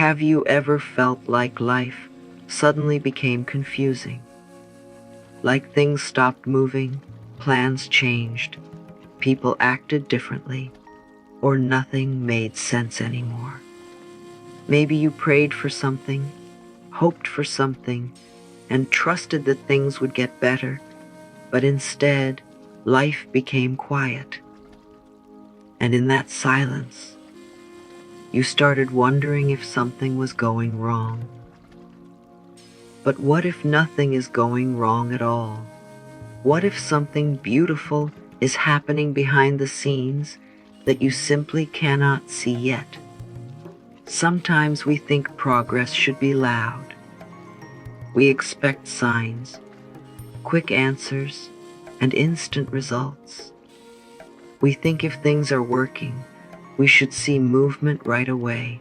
Have you ever felt like life suddenly became confusing? Like things stopped moving, plans changed, people acted differently, or nothing made sense anymore? Maybe you prayed for something, hoped for something, and trusted that things would get better, but instead, life became quiet. And in that silence, you started wondering if something was going wrong. But what if nothing is going wrong at all? What if something beautiful is happening behind the scenes that you simply cannot see yet? Sometimes we think progress should be loud. We expect signs, quick answers, and instant results. We think if things are working, we should see movement right away.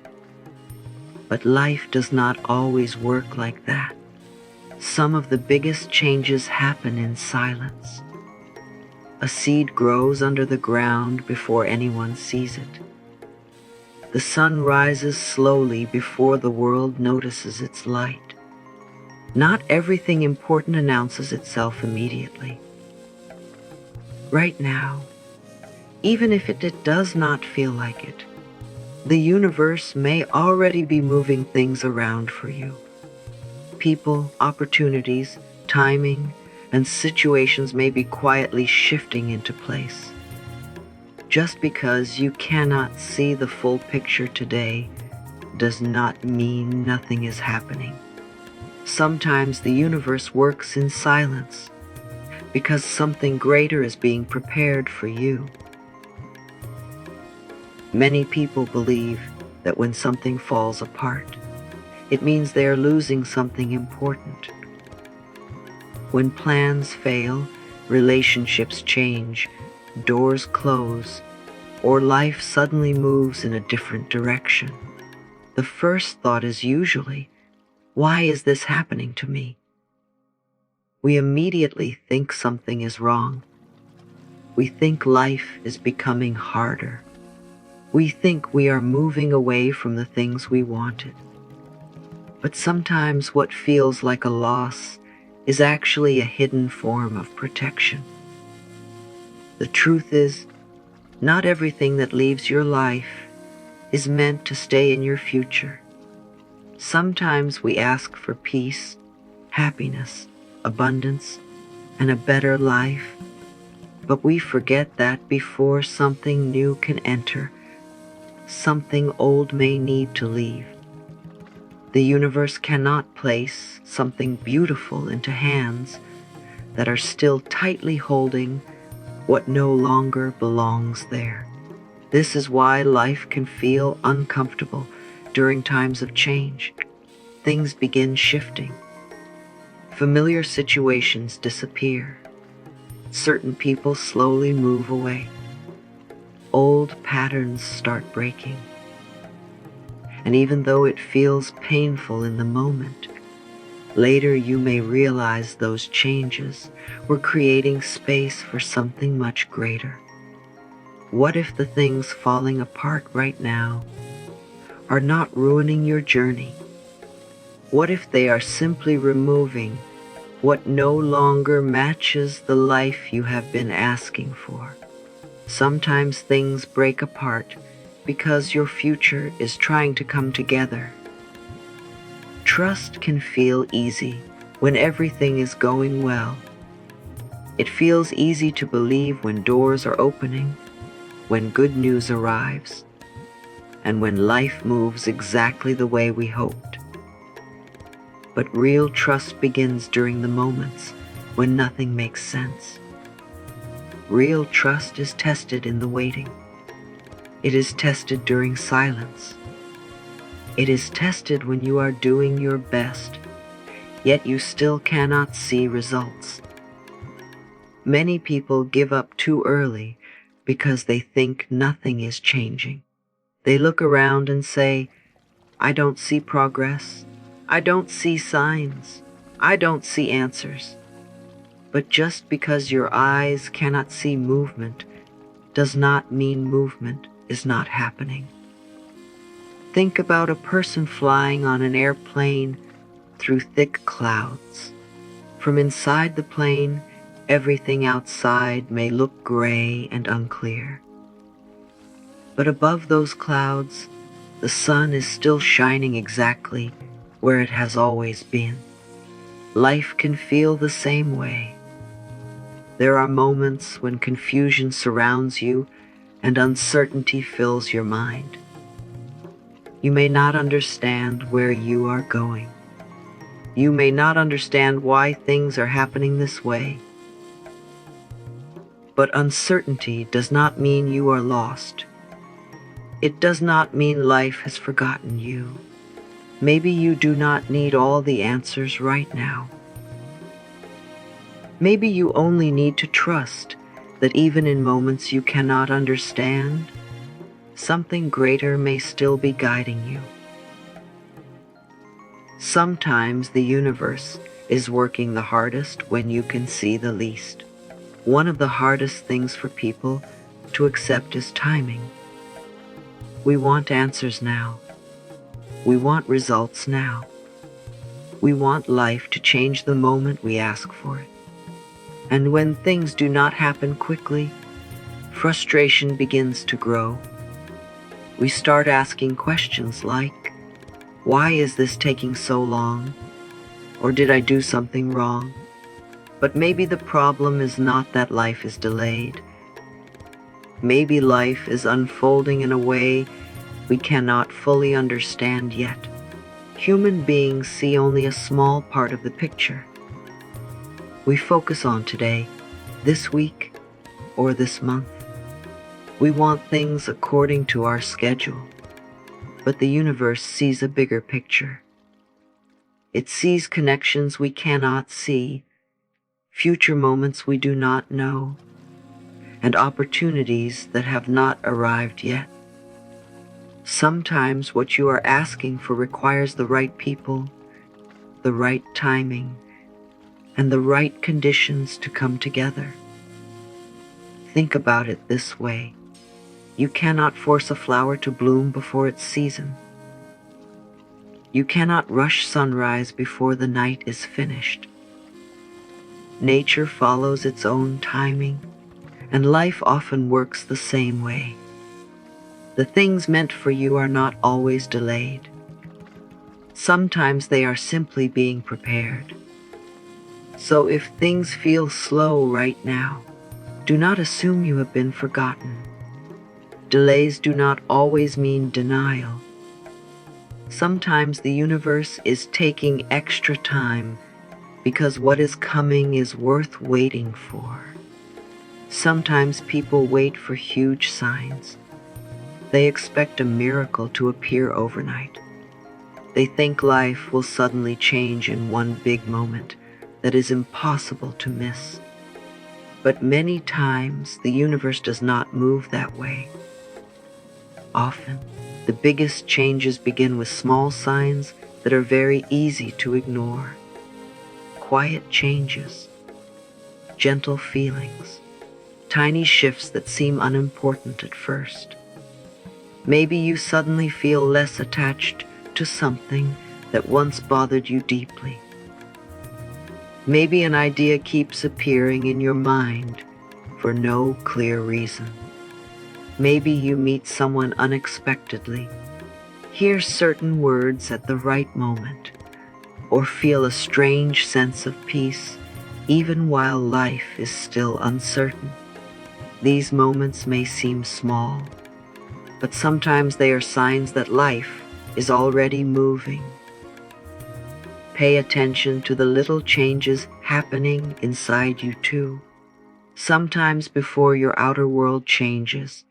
But life does not always work like that. Some of the biggest changes happen in silence. A seed grows under the ground before anyone sees it. The sun rises slowly before the world notices its light. Not everything important announces itself immediately. Right now, even if it does not feel like it, the universe may already be moving things around for you. People, opportunities, timing, and situations may be quietly shifting into place. Just because you cannot see the full picture today does not mean nothing is happening. Sometimes the universe works in silence because something greater is being prepared for you. Many people believe that when something falls apart, it means they are losing something important. When plans fail, relationships change, doors close, or life suddenly moves in a different direction, the first thought is usually, why is this happening to me? We immediately think something is wrong. We think life is becoming harder. We think we are moving away from the things we wanted. But sometimes what feels like a loss is actually a hidden form of protection. The truth is, not everything that leaves your life is meant to stay in your future. Sometimes we ask for peace, happiness, abundance, and a better life, but we forget that before something new can enter, something old may need to leave. The universe cannot place something beautiful into hands that are still tightly holding what no longer belongs there. This is why life can feel uncomfortable during times of change. Things begin shifting. Familiar situations disappear. Certain people slowly move away. Old patterns start breaking. And even though it feels painful in the moment, later you may realize those changes were creating space for something much greater. What if the things falling apart right now are not ruining your journey? What if they are simply removing what no longer matches the life you have been asking for? Sometimes things break apart because your future is trying to come together. Trust can feel easy when everything is going well. It feels easy to believe when doors are opening, when good news arrives, and when life moves exactly the way we hoped. But real trust begins during the moments when nothing makes sense. Real trust is tested in the waiting. It is tested during silence. It is tested when you are doing your best, yet you still cannot see results. Many people give up too early because they think nothing is changing. They look around and say, I don't see progress. I don't see signs. I don't see answers. But just because your eyes cannot see movement does not mean movement is not happening. Think about a person flying on an airplane through thick clouds. From inside the plane, everything outside may look gray and unclear. But above those clouds, the sun is still shining exactly where it has always been. Life can feel the same way. There are moments when confusion surrounds you and uncertainty fills your mind. You may not understand where you are going. You may not understand why things are happening this way. But uncertainty does not mean you are lost. It does not mean life has forgotten you. Maybe you do not need all the answers right now. Maybe you only need to trust that even in moments you cannot understand, something greater may still be guiding you. Sometimes the universe is working the hardest when you can see the least. One of the hardest things for people to accept is timing. We want answers now. We want results now. We want life to change the moment we ask for it. And when things do not happen quickly, frustration begins to grow. We start asking questions like, why is this taking so long? Or did I do something wrong? But maybe the problem is not that life is delayed. Maybe life is unfolding in a way we cannot fully understand yet. Human beings see only a small part of the picture. We focus on today, this week, or this month. We want things according to our schedule, but the universe sees a bigger picture. It sees connections we cannot see, future moments we do not know, and opportunities that have not arrived yet. Sometimes what you are asking for requires the right people, the right timing, and the right conditions to come together. Think about it this way. You cannot force a flower to bloom before its season. You cannot rush sunrise before the night is finished. Nature follows its own timing, and life often works the same way. The things meant for you are not always delayed. Sometimes they are simply being prepared. So if things feel slow right now, do not assume you have been forgotten. Delays do not always mean denial. Sometimes the universe is taking extra time because what is coming is worth waiting for. Sometimes people wait for huge signs. They expect a miracle to appear overnight. They think life will suddenly change in one big moment that is impossible to miss. But many times the universe does not move that way. Often, the biggest changes begin with small signs that are very easy to ignore. Quiet changes, gentle feelings, tiny shifts that seem unimportant at first. Maybe you suddenly feel less attached to something that once bothered you deeply. Maybe an idea keeps appearing in your mind for no clear reason. Maybe you meet someone unexpectedly, hear certain words at the right moment, or feel a strange sense of peace even while life is still uncertain. These moments may seem small, but sometimes they are signs that life is already moving. Pay attention to the little changes happening inside you too. Sometimes before your outer world changes,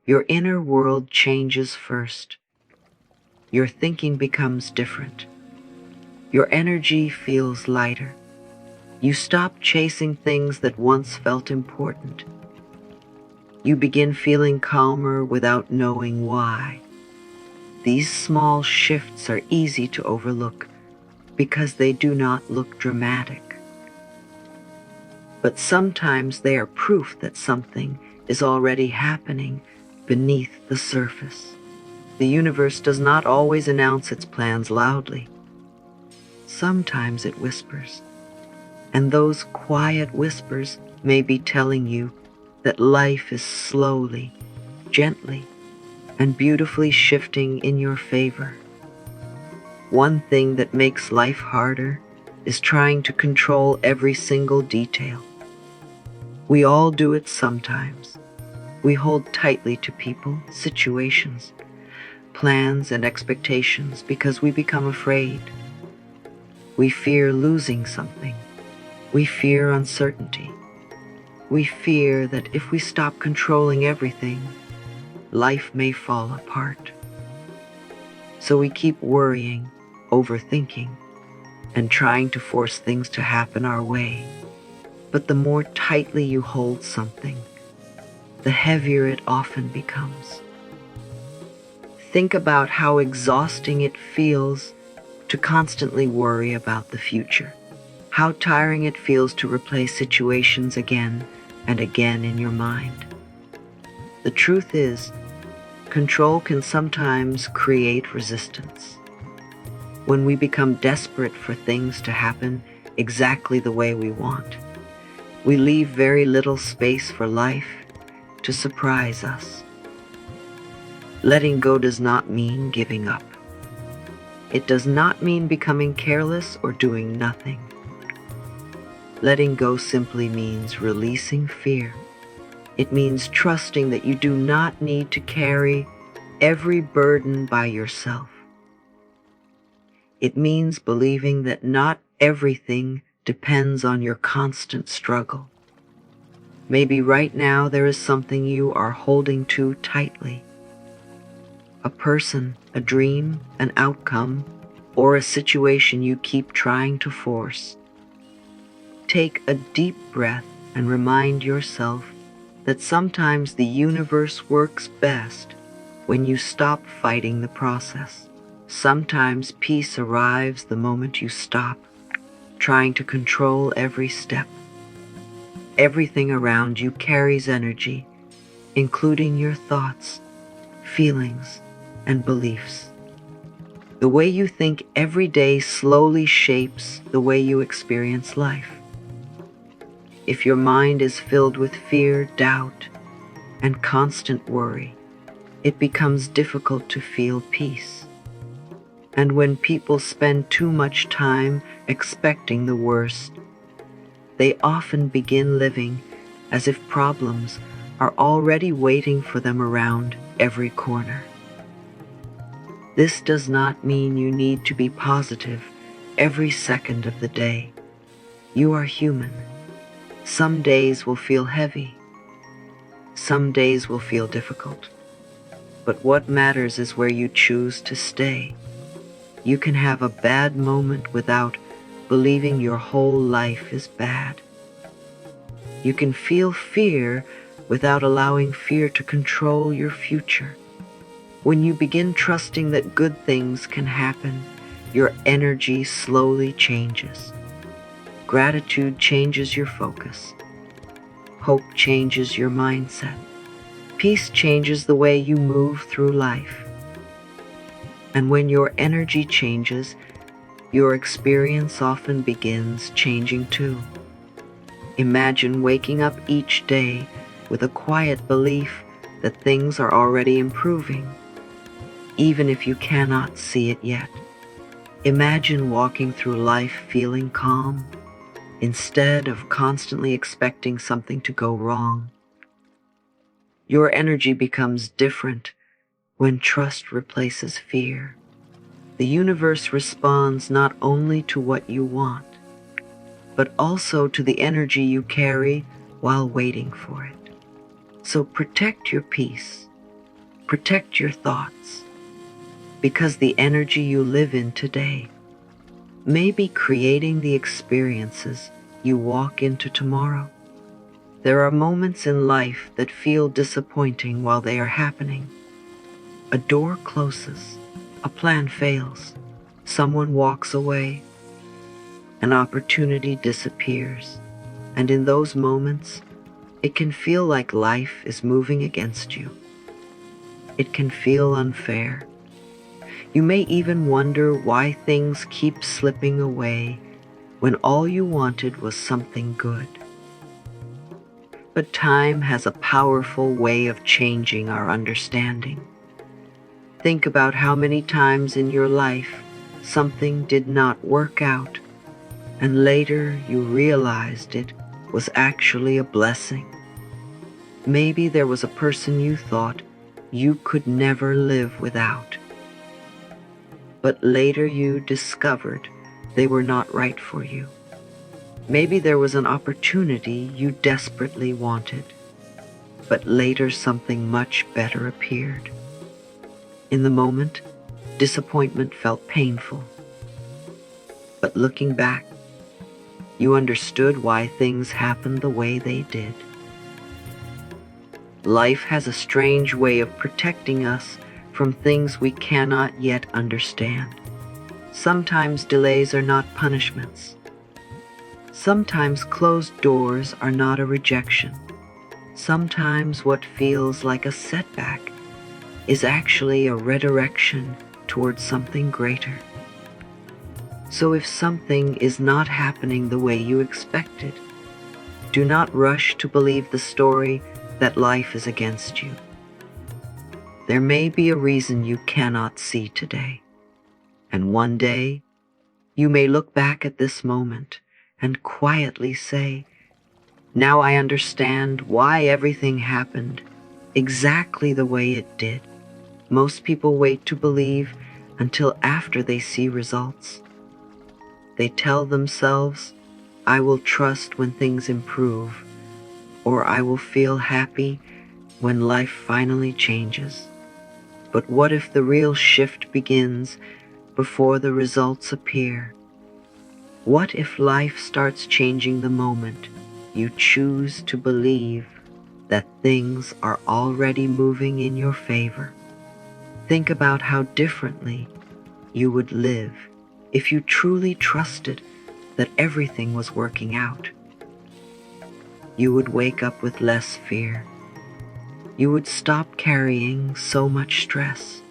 your inner world changes first. Your thinking becomes different. Your energy feels lighter. You stop chasing things that once felt important. You begin feeling calmer without knowing why. These small shifts are easy to overlook because they do not look dramatic. But sometimes they are proof that something is already happening beneath the surface. The universe does not always announce its plans loudly. Sometimes it whispers, and those quiet whispers may be telling you that life is slowly, gently, and beautifully shifting in your favor. One thing that makes life harder is trying to control every single detail. We all do it sometimes. We hold tightly to people, situations, plans, and expectations because we become afraid. We fear losing something. We fear uncertainty. We fear that if we stop controlling everything, life may fall apart. So we keep worrying, overthinking, and trying to force things to happen our way. But the more tightly you hold something, the heavier it often becomes. Think about how exhausting it feels to constantly worry about the future. How tiring it feels to replay situations again and again in your mind. The truth is, control can sometimes create resistance. When we become desperate for things to happen exactly the way we want, we leave very little space for life to surprise us. Letting go does not mean giving up. It does not mean becoming careless or doing nothing. Letting go simply means releasing fear. It means trusting that you do not need to carry every burden by yourself. It means believing that not everything depends on your constant struggle. Maybe right now there is something you are holding too tightly. A person, a dream, an outcome, or a situation you keep trying to force. Take a deep breath and remind yourself that sometimes the universe works best when you stop fighting the process. Sometimes peace arrives the moment you stop trying to control every step. Everything around you carries energy, including your thoughts, feelings, and beliefs. The way you think every day slowly shapes the way you experience life. If your mind is filled with fear, doubt, and constant worry, it becomes difficult to feel peace. And when people spend too much time expecting the worst, they often begin living as if problems are already waiting for them around every corner. This does not mean you need to be positive every second of the day. You are human. Some days will feel heavy. Some days will feel difficult. But what matters is where you choose to stay. You can have a bad moment without believing your whole life is bad. You can feel fear without allowing fear to control your future. When you begin trusting that good things can happen, your energy slowly changes. Gratitude changes your focus. Hope changes your mindset. Peace changes the way you move through life. And when your energy changes, your experience often begins changing too. Imagine waking up each day with a quiet belief that things are already improving, even if you cannot see it yet. Imagine walking through life feeling calm, instead of constantly expecting something to go wrong. Your energy becomes different when trust replaces fear. The universe responds not only to what you want, but also to the energy you carry while waiting for it. So protect your peace, protect your thoughts, because the energy you live in today may be creating the experiences you walk into tomorrow. There are moments in life that feel disappointing while they are happening. A door closes, a plan fails, someone walks away, an opportunity disappears, and in those moments, it can feel like life is moving against you. it can feel unfair. You may even wonder why things keep slipping away when all you wanted was something good. But time has a powerful way of changing our understanding. Think about how many times in your life something did not work out, and later you realized it was actually a blessing. Maybe there was a person you thought you could never live without, but later you discovered they were not right for you. Maybe there was an opportunity you desperately wanted, but later something much better appeared. In the moment, disappointment felt painful, but looking back, you understood why things happened the way they did. Life has a strange way of protecting us from things we cannot yet understand. Sometimes delays are not punishments. Sometimes closed doors are not a rejection. Sometimes what feels like a setback is actually a redirection towards something greater. So if something is not happening the way you expected, do not rush to believe the story that life is against you. There may be a reason you cannot see today, and one day you may look back at this moment and quietly say, "Now I understand why everything happened exactly the way it did." Most people wait to believe until after they see results. They tell themselves, "I will trust when things improve," or "I will feel happy when life finally changes." But what if the real shift begins before the results appear? What if life starts changing the moment you choose to believe that things are already moving in your favor? Think about how differently you would live if you truly trusted that everything was working out. You would wake up with less fear. You would stop carrying so much stress.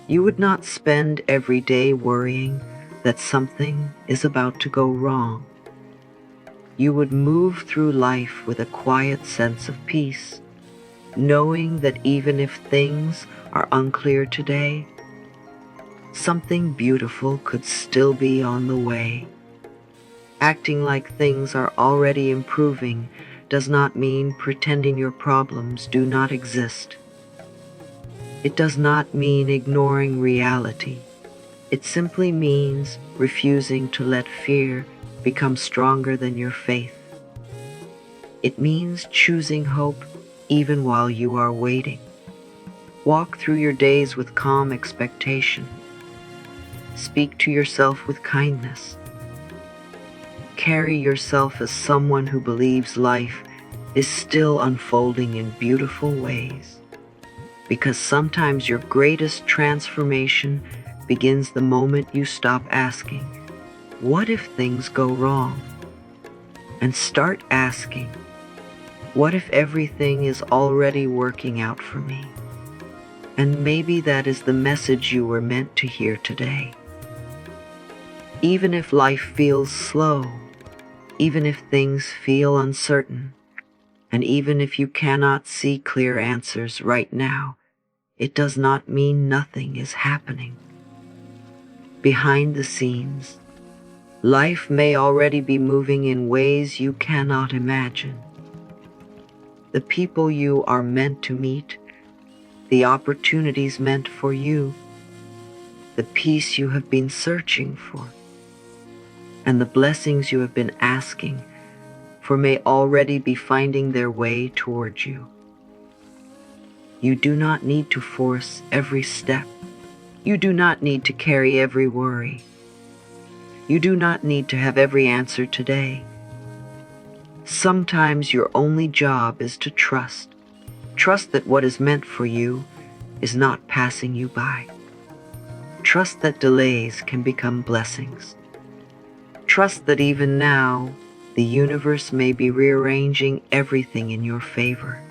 You would not spend every day worrying that something is about to go wrong. You would move through life with a quiet sense of peace, knowing that even if things are unclear today, something beautiful could still be on the way. Acting like things are already improving does not mean pretending your problems do not exist. It does not mean ignoring reality. It simply means refusing to let fear become stronger than your faith. It means choosing hope even while you are waiting. Walk through your days with calm expectation. Speak to yourself with kindness. Carry yourself as someone who believes life is still unfolding in beautiful ways. Because sometimes your greatest transformation begins the moment you stop asking, "What if things go wrong?" and start asking, "What if everything is already working out for me?" And maybe that is the message you were meant to hear today. Even if life feels slow, even if things feel uncertain, and even if you cannot see clear answers right now, it does not mean nothing is happening. Behind the scenes, life may already be moving in ways you cannot imagine. The people you are meant to meet, the opportunities meant for you, the peace you have been searching for, and the blessings you have been asking for may already be finding their way towards you. You do not need to force every step. You do not need to carry every worry. You do not need to have every answer today. Sometimes your only job is to trust. Trust that what is meant for you is not passing you by. Trust that delays can become blessings. Trust that even now, the universe may be rearranging everything in your favor.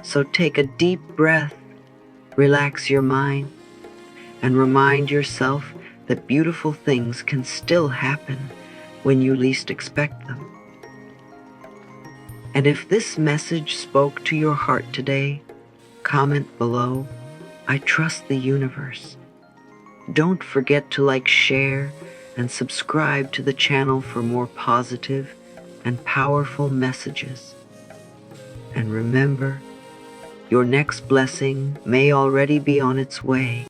So take a deep breath, relax your mind, and remind yourself that beautiful things can still happen when you least expect them. And if this message spoke to your heart today, comment below, "I trust the universe." Don't forget to like, share, and subscribe to the channel for more positive and powerful messages. And remember, your next blessing may already be on its way.